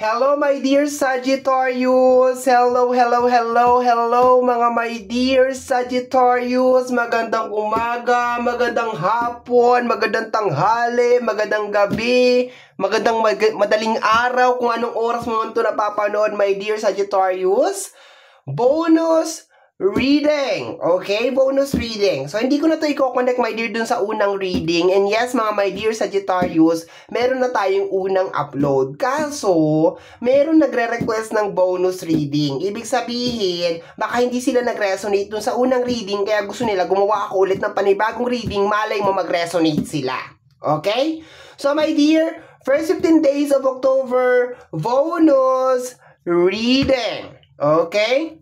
Hello my dear Sagittarius! Hello mga my dear Sagittarius! Magandang umaga, magandang hapon, magandang tanghali, magandang gabi, madaling araw kung anong oras mo ito napapanood my dear Sagittarius. Bonus reading. Okay? Bonus reading. So, hindi ko na ito i-connect, my dear, dun sa unang reading. And yes, mga my dear Sagittarius, meron na tayong unang upload. Kaso, meron nagre-request ng bonus reading. Ibig sabihin, baka hindi sila nag-resonate dun sa unang reading, kaya gusto nila gumawa ako ulit ng panibagong reading, malay mo mag-resonate sila. Okay? So, my dear, first 15 days of October, bonus reading. Okay?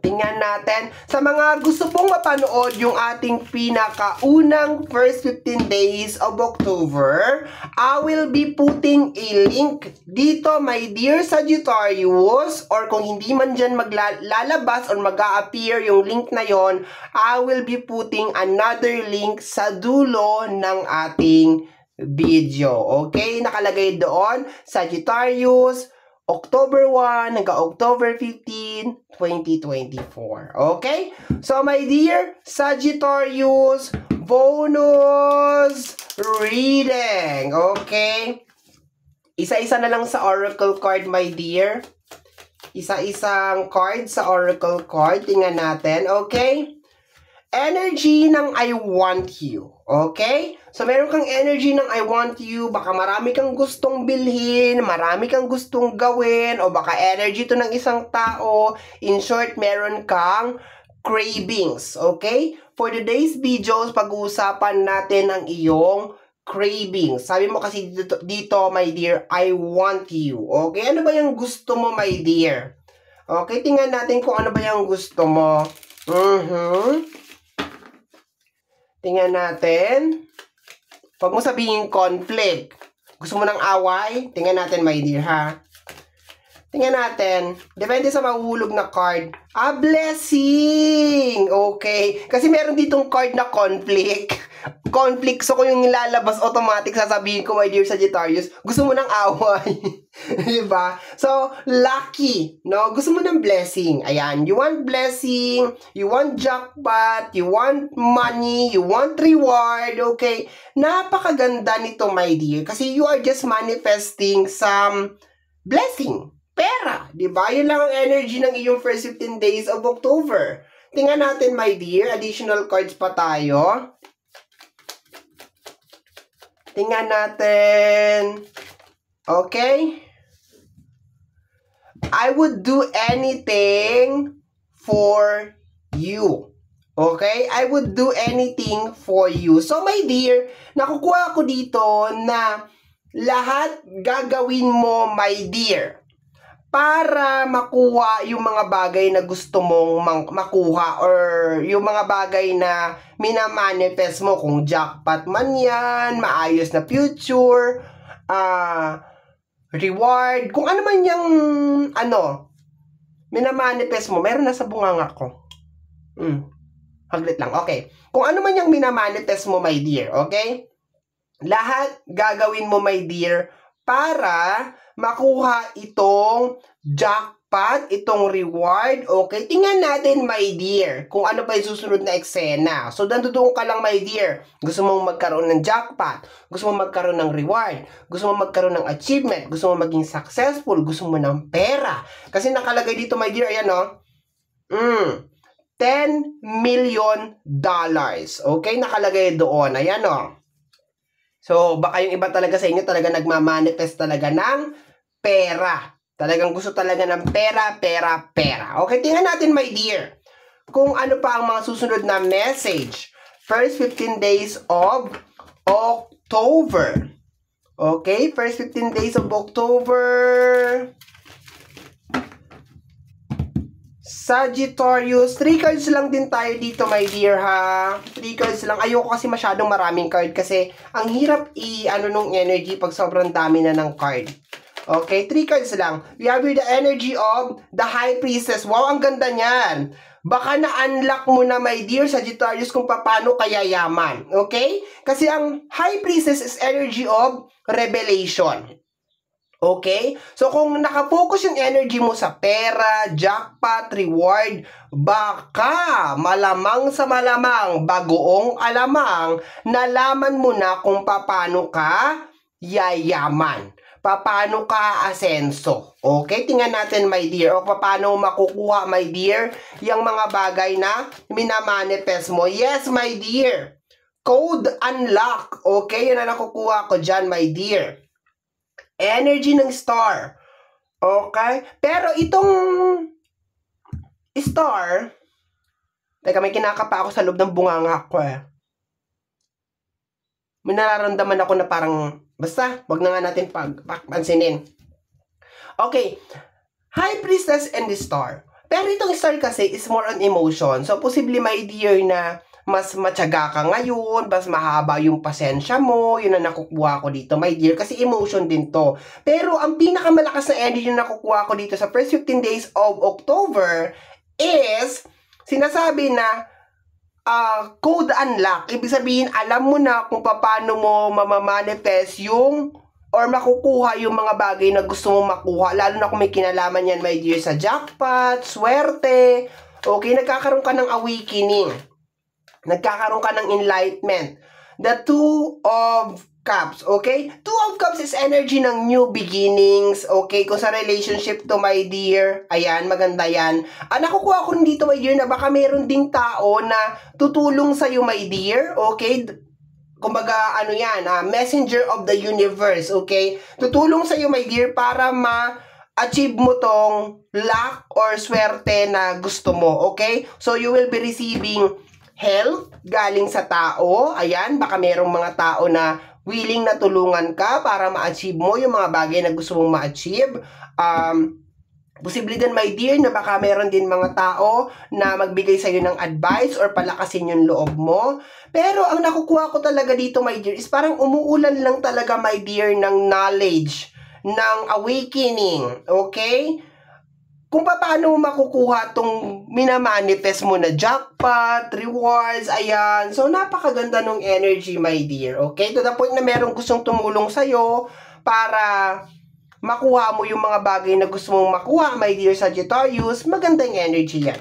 Tingnan natin. Sa mga gusto pong mapanood yung ating pinakaunang first 15 days of October, I will be putting a link dito, my dear Sagittarius, or kung hindi man dyan maglalabas or mag-a-appear yung link na yon, I will be putting another link sa dulo ng ating video. Okay? Nakalagay doon, Sagittarius, October 1 hanggang October 15, 2024. Okay? So, my dear Sagittarius, bonus reading. Okay? Isa-isa na lang sa oracle card, my dear. Isa-isang card sa oracle card. Tingnan natin. Okay? Energy ng I want you. Okay? So, meron kang energy ng I want you. Baka marami kang gustong bilhin, marami kang gustong gawin, o baka energy to ng isang tao. In short, meron kang cravings. Okay? For today's videos, pag-uusapan natin ang iyong cravings. Sabi mo kasi dito, my dear, I want you. Okay? Ano ba yung gusto mo, my dear? Okay? Tingnan natin kung ano ba yung gusto mo. Tingnan natin. Huwag mo sabihin conflict. Gusto mo ng away? Tingnan natin, my dear, ha? Tingnan natin. Depende sa mahuhulog na card. A blessing! Okay. Kasi meron ditong card na conflict. Conflict. So, kung yung lalabas, automatic sasabihin ko, my dear Sagittarius, gusto mo ng away. Diba? So, lucky. No? Gusto mo ng blessing. Ayan. You want blessing. You want jackpot. You want money. You want reward. Okay? Napakaganda nito, my dear. Kasi you are just manifesting some blessing. Pera. Diba? Yun lang ang energy ng iyong first 15 days of October. Tingnan natin, my dear. Additional cards pa tayo. Tingnan natin. Okay? I would do anything for you. Okay? I would do anything for you. So, my dear, nakukuha ko dito na lahat gagawin mo, my dear, para makuha yung mga bagay na gusto mong makuha or yung mga bagay na minamanifest mo, kung jackpot man yan, maayos na future, reward, kung ano man yung minamanifest mo. Meron na sa bunganga ko. Haglit lang. Okay. Kung ano man yung minamanifest mo, my dear, okay? Lahat gagawin mo, my dear, para makuha itong jackpot, itong reward. Okay, tingnan natin, my dear, kung ano pa yung susunod na eksena. So, nandoon ka lang, my dear. Gusto mong magkaroon ng jackpot, gusto mong magkaroon ng reward, gusto mong magkaroon ng achievement, gusto mong maging successful, gusto mo ng pera. Kasi nakalagay dito, my dear, ayan, no? $10 million. Okay, nakalagay doon. Ayan, no? So, baka yung iba talaga sa inyo talaga nagmamanifest talaga ng pera. Talagang gusto talaga ng pera. Okay, tingnan natin, my dear, kung ano pa ang mga susunod na message. First 15 days of October. Okay, first 15 days of October. Sagittarius, 3 cards lang din tayo dito, my dear, ha? 3 cards lang. Ayoko kasi masyadong maraming card kasi ang hirap nung energy pag sobrang dami na ng card. Okay, 3 cards lang. We have here the energy of the High Priestess. Wow, ang ganda niyan. Baka na-unlock mo na, my dear Sagittarius, kung paano kaya yaman. Okay? Kasi ang High Priestess is energy of revelation. Okay? So, kung nakafocus yung energy mo sa pera, jackpot, reward, baka malamang sa malamang, bagoong alamang, nalaman mo na kung paano ka yayaman. Paano ka asenso. Okay? Tingnan natin, my dear. O paano makukuha, my dear, yung mga bagay na minamanifest mo. Yes, my dear. Code unlock. Okay? Yun na nakukuha ko dyan, my dear. Energy ng star. Okay? Pero itong star, teka, may kinakapa ako sa loob ng bunganga ko eh. May nararamdaman ako na parang, basta, wag na nga natin pansinin. Okay. High Priestess and the Star. Pero itong star kasi is more on emotion. So, possibly, my dear, na mas matyaga ka ngayon, mas mahaba yung pasensya mo, yun na nakukuha ko dito, my dear, kasi emotion din to. Pero ang pinakamalakas na energy na nakukuha ko dito sa first 15 days of October is, sinasabi na, code unlock. Ibig sabihin, alam mo na kung paano mo mamamanifest yung or makukuha yung mga bagay na gusto mong makuha, lalo na kung may kinalaman yan, my dear, sa jackpot, swerte, okay, nagkakaroon ka ng awakening. Nagkakaroon ka ng enlightenment. The Two of Cups, okay? Two of Cups is energy ng new beginnings, okay? Kung sa relationship to, my dear, ayan, maganda yan. Nakukuha ko rin dito, my dear, na baka meron ding tao na tutulong sa'yo, my dear, okay? Kumbaga, ano yan, messenger of the universe, okay? Tutulong sa'yo, my dear, para ma-achieve mo tong luck or swerte na gusto mo, okay? So, you will be receiving help galing sa tao. Ayan, baka merong mga tao na willing na tulungan ka para ma-achieve mo yung mga bagay na gusto mong ma-achieve. Posible din, my dear, na baka meron din mga tao na magbigay sa'yo ng advice or palakasin yung loob mo. Pero ang nakukuha ko talaga dito, my dear, is parang umuulan lang talaga, my dear, ng knowledge, ng awakening. Okay? Kung paano mo makukuha tong minamanifest mo na jackpot, rewards, ayan. So, napakaganda ng energy, my dear. Okay? To the point na merong gustong tumulong sa'yo para makuha mo yung mga bagay na gusto mong makuha, my dear Sagittarius. Magandang energy yan.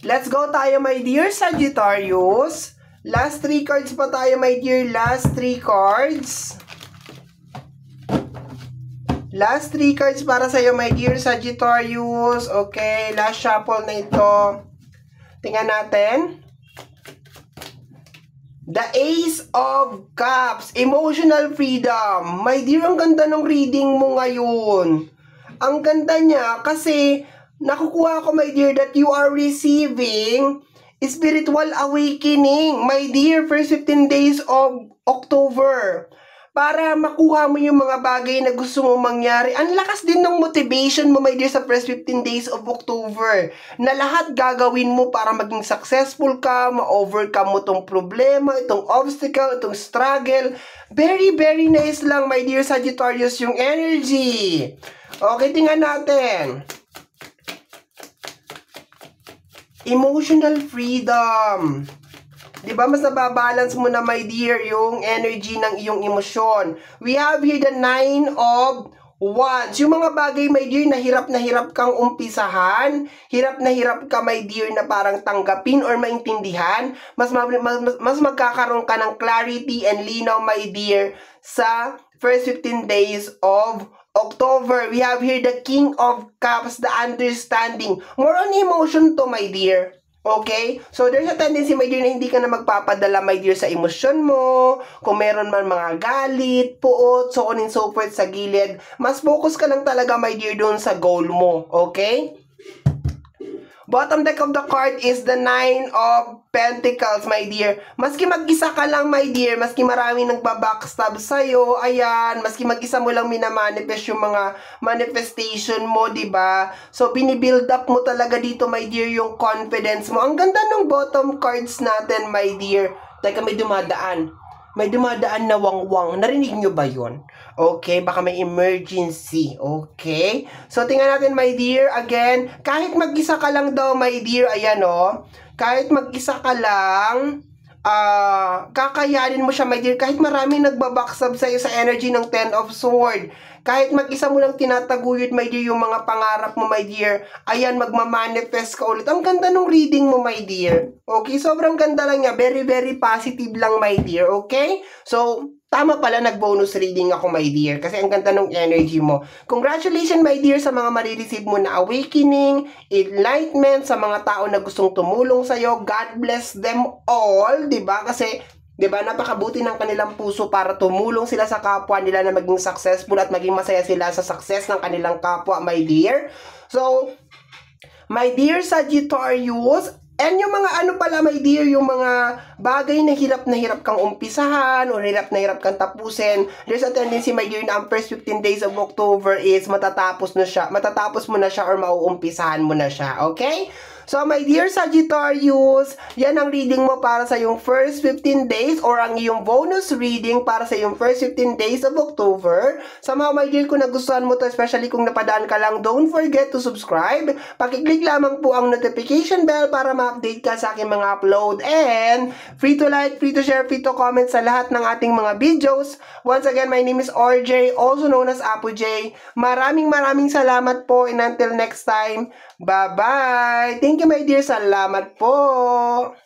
Let's go tayo, my dear Sagittarius. Last 3 cards pa tayo, my dear. Last 3 cards. Last 3 cards para sa'yo, my dear Sagittarius. Okay, last shuffle na ito. Tingnan natin. The Ace of Cups. Emotional freedom. My dear, ang ganda ng reading mo ngayon. Ang ganda niya kasi nakukuha ko, my dear, that you are receiving spiritual awakening. My dear, first 15 days of October. Para makuha mo yung mga bagay na gusto mo mangyari. Ang lakas din ng motivation mo, my dear, sa first 15 days of October. Na lahat gagawin mo para maging successful ka, ma-overcome mo itong problema, itong obstacle, itong struggle. Very, very nice lang, my dear Sagittarius, yung energy. Okay, tingnan natin. Emotional freedom. Diba, mas nababalance mo na, my dear, yung energy ng iyong emosyon. We have here the 9 of Wands. Yung mga bagay, my dear, na hirap kang umpisahan, hirap ka, my dear, na parang tanggapin or maintindihan, mas magkakaroon ka ng clarity and linaw, my dear, sa first 15 days of October. We have here the King of Cups, the understanding. More on emotion to, my dear. Okay? So, there's a tendency, my dear, na hindi ka na magpapadala, my dear, sa emosyon mo. Kung meron man mga galit, puot, so on and so forth sa gilid, mas focus ka lang talaga, my dear, doon sa goal mo. Okay? Bottom deck of the card is the 9 of Pentacles, my dear. Maski mag-isa ka lang, my dear, maski maraming nagbabackstab sa'yo, ayan, maski mag-isa mo lang minamanifest yung mga manifestation mo, diba? So, binibuild up mo talaga dito, my dear, yung confidence mo. Ang ganda ng bottom cards natin, my dear. Teka, may dumadaan. May dumadaan na wangwang. Narinig nyo ba yun? Okay, baka may emergency. Okay? So, tingnan natin, my dear. Again, kahit mag-isa ka lang daw, my dear, ayan, oh. Kahit mag-isa ka lang, kakayanin mo siya, my dear, kahit marami nagbabacksab sa'yo sa energy ng Ten of Sword. Kahit mag-isa mo lang tinataguyod, my dear, yung mga pangarap mo, my dear, ayan, magmamanifest ka ulit. Ang ganda ng reading mo, my dear. Okay, sobrang ganda lang niya. Very, very positive lang, my dear. Okay? So, tama pala, nag-bonus reading ako, my dear, kasi ang ganda ng energy mo. Congratulations, my dear, sa mga marireceive mo na awakening, enlightenment, sa mga tao na gustong tumulong sa'yo. God bless them all, diba? Kasi, diba, napakabuti ng kanilang puso para tumulong sila sa kapwa nila na maging successful at maging masaya sila sa success ng kanilang kapwa, my dear. So, my dear Sagittarius, and yung mga ano pala, my dear, yung mga bagay na hirap kang umpisahan o hirap kang tapusin, there's a tendency, my dear, na ang first 15 days of October is matatapos mo na siya or mauumpisahan mo na siya, okay? So, my dear Sagittarius, yan ang reading mo para sa yung first 15 days or ang iyong bonus reading para sa yung first 15 days of October. Sa mga, my dear, kung nagustuhan mo to, especially kung napadaan ka lang, don't forget to subscribe. Pakiclick lamang po ang notification bell para ma-update ka sa aking mga upload. And free to like, free to share, free to comment sa lahat ng ating mga videos. Once again, my name is RJ, also known as Apo J. Maraming salamat po, and until next time, bye-bye! Thank you, my dear. Salamat po!